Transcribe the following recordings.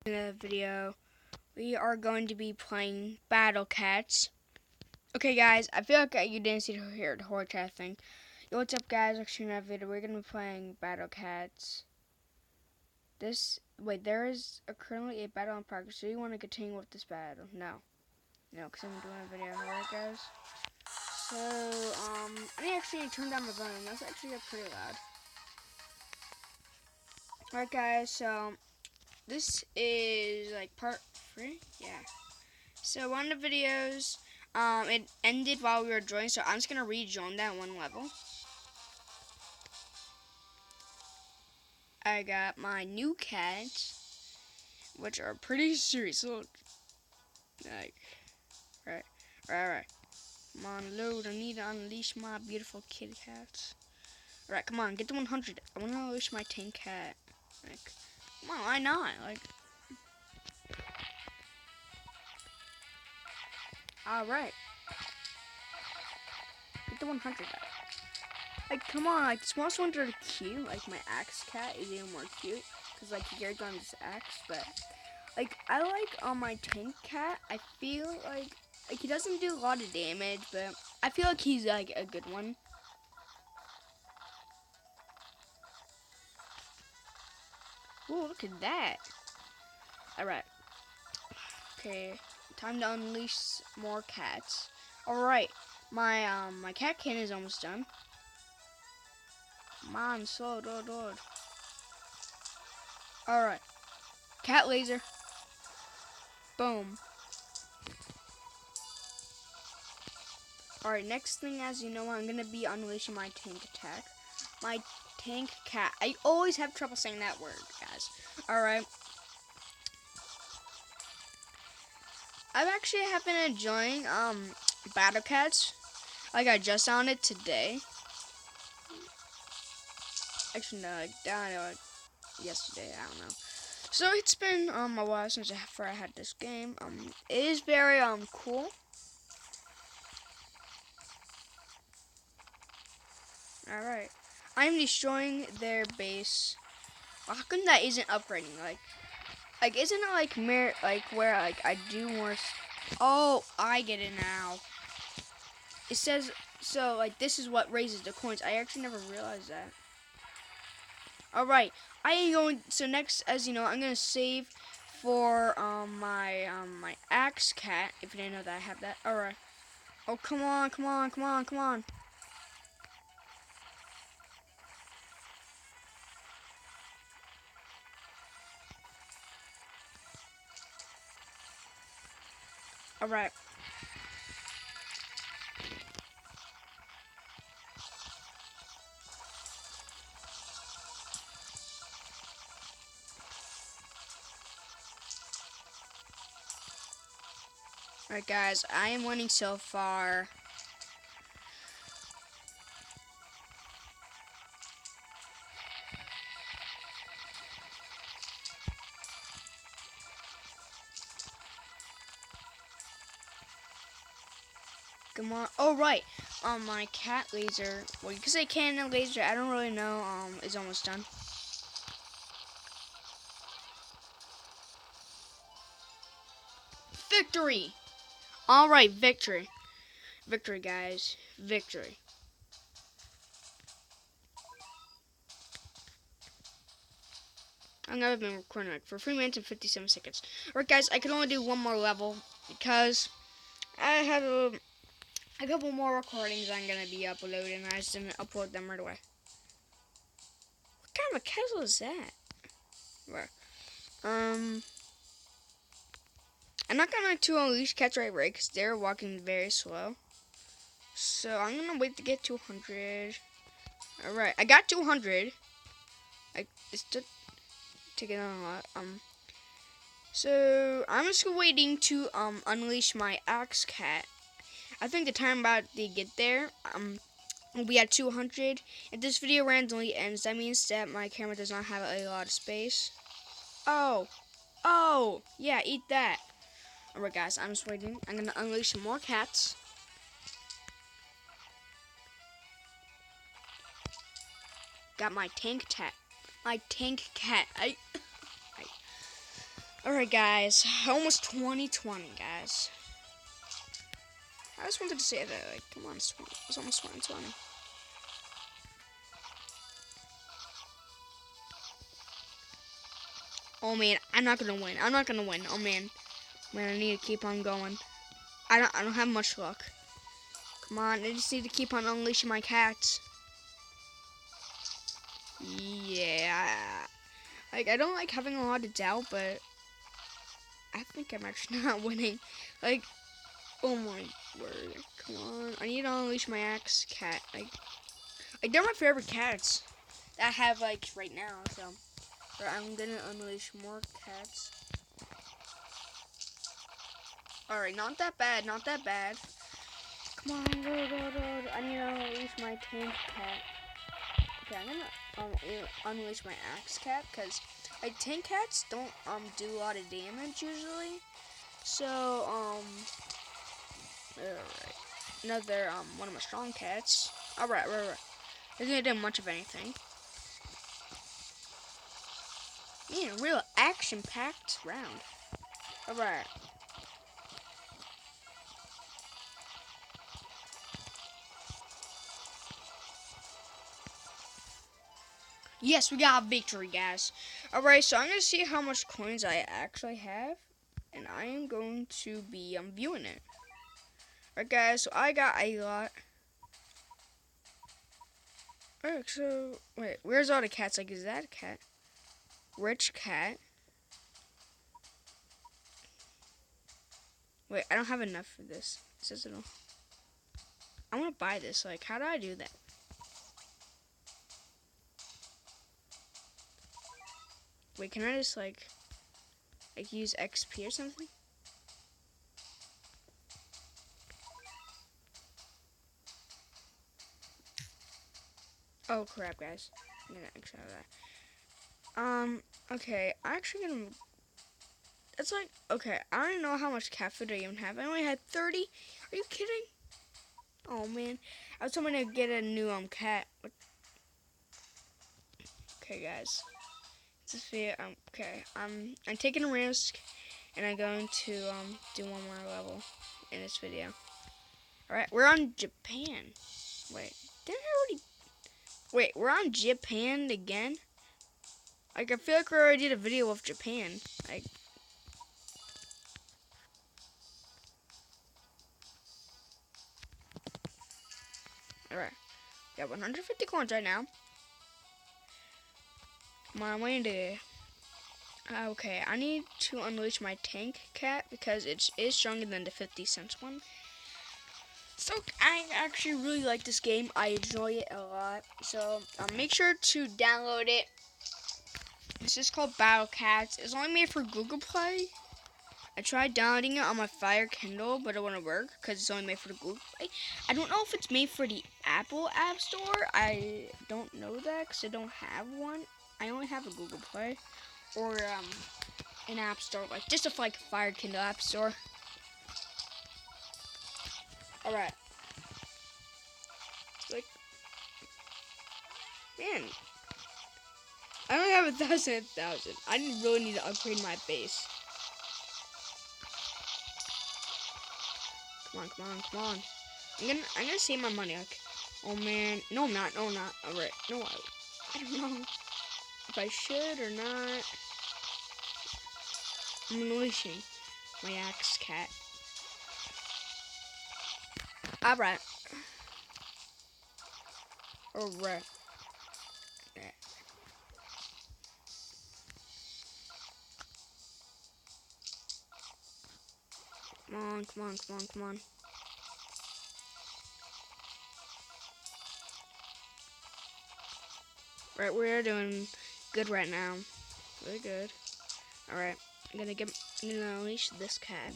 In the video, we are going to be playing Battle Cats. Okay, guys, I feel like you didn't see the whole chat thing. Yo, what's up, guys? Next in that video, we're gonna be playing Battle Cats. There is currently a battle in progress. So you want to continue with this battle? No, because I'm doing a video. Alright, guys. So, I need actually turn down my volume. That's actually pretty loud. Alright, guys. So this is like part 3. Yeah. So one of the videos, it ended while we were joining, so I'm just gonna rejoin that one level. I got my new cats, which are pretty serious. So, like, right. Come on, load. I need to unleash my beautiful kitty cats. Alright, come on, get to 100. I want to unleash my tank cat. Like, come on, why not? Like, alright. Get to 100. Like, come on, like, the smallest ones are cute. Like, my axe cat is even more cute. Because, like, he carries on his axe. But, like, I like my tank cat. I feel like he doesn't do a lot of damage. But I feel like he's, like, a good one. Ooh, look at that. Alright. Okay. Time to unleash more cats. Alright. My cat cannon is almost done. Come on, slow, dude. Alright. Cat laser. Boom. Alright, next thing, as you know, I'm going to be unleashing my tank attack. My tank cat. I always have trouble saying that word, guys. Alright. I've been enjoying, Battle Cats. Like, I just found it today. Actually, no, yesterday, I don't know. So, it's been, a while since I had this game. It is very, cool. Alright. I'm destroying their base. Well, how come that isn't upgrading? Like isn't it where I do more? Oh, I get it now. It says so. Like this is what raises the coins. I actually never realized that. All right, I am going. So next, as you know, I'm gonna save for my axe cat. If you didn't know that I have that. All right. Oh come on. All right. Alright guys, I am winning so far. Come on. Oh right. My cat laser. Well, you can say cannon laser. I don't really know. Is almost done. Victory. All right, victory. Victory, guys. Victory. I've been recording like for 3 minutes and 57 seconds. Alright, guys. I can only do one more level because I have a couple more recordings I'm gonna be uploading. I just didn't upload them right away. What kind of a castle is that? Where? I'm not gonna unleash cats right away because they're walking very slow. So I'm gonna wait to get 200. All right, I got 200. It's taking on a lot. So I'm just waiting to unleash my axe cat. I think the time about to get there will be at 200. If this video randomly ends, that means that my camera does not have a lot of space. Oh, yeah, eat that. Alright guys, I'm just waiting. I'm gonna unleash some more cats. Got my tank cat. Alright, guys. Almost 2020, guys. I just wanted to say that, like, come on, it's almost 2020. Oh man, I'm not gonna win. I'm not gonna win. Oh man, man, I need to keep on going. I don't have much luck. Come on, I just need to keep on unleashing my cats. Yeah, like I don't like having a lot of doubt, but I think I'm actually not winning. Like, oh my word, come on, I need to unleash my axe cat. Like they're my favorite cats that I have like right now. So, I'm gonna unleash more cats. Alright, not that bad, not that bad. Come on, go. I need to unleash my tank cat. Okay, I'm gonna unleash my axe cat because like tank cats don't do a lot of damage usually. So alright, another one of my strong cats. Alright. They're gonna do much of anything. Man, a real action-packed round. Alright. Yes, we got a victory, guys. Alright, so I'm going to see how much coins I actually have. And I am going to be viewing it. Alright, guys, so I got a lot. Alright, so, wait, where's all the cats? Like, is that a cat? Rich cat. Wait, I don't have enough for this. It says it'll... I want to buy this. Like, how do I do that? Wait, can I just, like use XP or something? Oh, crap, guys. I'm gonna X out of that. Okay, I'm actually gonna... It's like, okay, I don't even know how much cat food I even have. I only had 30. Are you kidding? Oh, man. I was hoping to get a new, cat. Okay, guys. This video, okay, I'm taking a risk, and I'm going to, do one more level in this video. Alright, we're on Japan. Wait, didn't I already... Wait, we're on Japan again? Like, I feel like we already did a video of Japan. Like... Alright. Got 150 coins right now. Come on, I'm waiting to... Okay, I need to unleash my tank cat because it is stronger than the 50 cents one. So I actually really like this game. I enjoy it a lot. So make sure to download it. This is called Battle Cats. It's only made for Google Play. I tried downloading it on my Fire Kindle, but it wouldn't work because it's only made for the Google Play. I don't know if it's made for the Apple App Store. I don't know that because I don't have one. I only have a Google Play or an App Store, like just a Fire Kindle App Store. All right. Like, man, I only have 1,000. I didn't really need to upgrade my base. Come on. I'm gonna save my money. Like, oh man, no, I'm not. All right, no, I don't know if I should or not. I'm unleashing my axe cat. All right. Come on. Right, we're doing good right now. Really good. Alright, I'm gonna unleash this cat.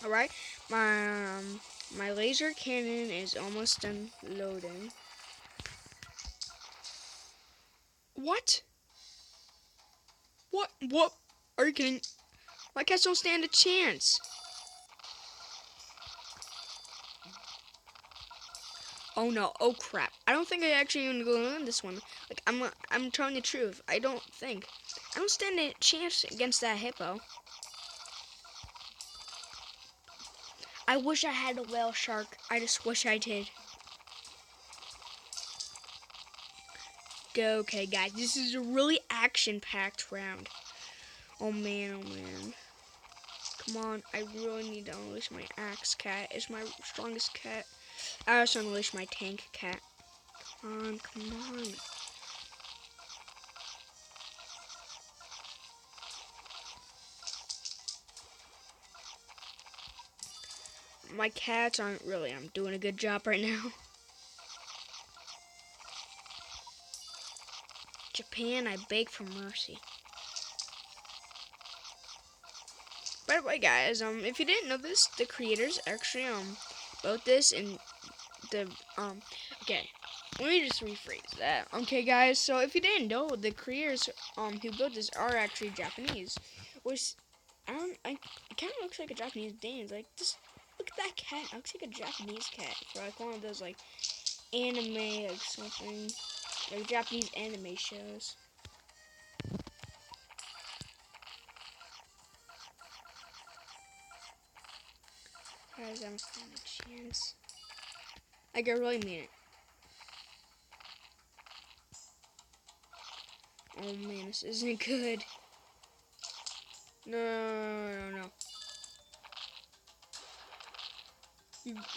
Alright, my laser cannon is almost done loading. What? What? Are you kidding? My cats don't stand a chance. Oh no, oh crap. I don't think I actually even go on this one. Like, I'm telling the truth. I don't think. I don't stand a chance against that hippo. I wish I had a whale shark. I just wish I did. Go, okay, guys. This is a really action-packed round. Oh, man, oh, man. Come on. I really need to unleash my axe cat. It's my strongest cat. I also unleash my tank cat. Come on, come on. My cats aren't really. I'm doing a good job right now. Japan, I beg for mercy. By the way, guys, if you didn't know this, the creators actually built this in the Okay, let me just rephrase that. Okay, guys, so if you didn't know, the creators who built this are actually Japanese, which it kind of looks like a Japanese dance. Like, just look at that cat. It looks like a Japanese cat for like one of those like anime like something, like Japanese anime shows. Guys, I'm standing a chance. Like, I really mean it. Oh man, this isn't good. No, no, no.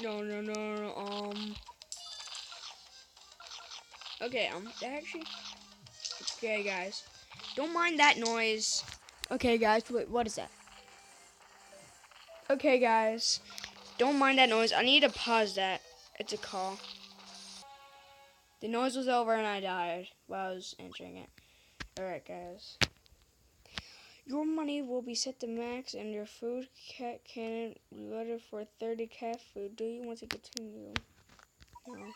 No, no, no, no. Okay, actually. Okay, guys. Don't mind that noise. Okay, guys. Wait, what is that? Okay, guys. Don't mind that noise. I need to pause that. It's a call. The noise was over and I died while I was entering it. Alright, guys. Your money will be set to max and your food cat cannon reloaded for 30 cat food. Do you want to continue? No.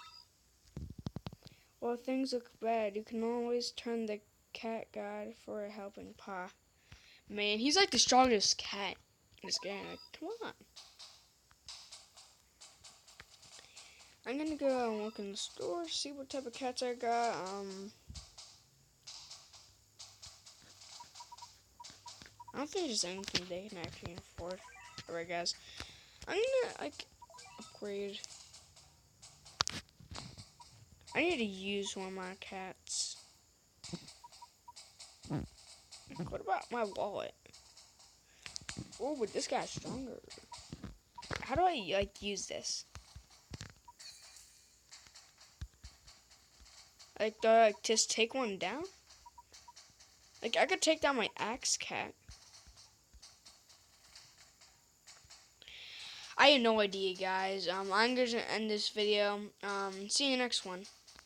Well, things look bad. You can always turn the cat god for a helping paw. Man, he's like the strongest cat in this game. Like, come on. I'm gonna go and look in the store, see what type of cats I got. I don't think there's anything they can actually afford. Alright, guys. I'm gonna, like, upgrade. I need to use one of my cats. What about my wallet? Oh, but this guy's stronger. How do I, like, use this? Like, do I, like, just take one down? Like, I could take down my axe cat. I have no idea, guys. I'm gonna end this video. See you next one.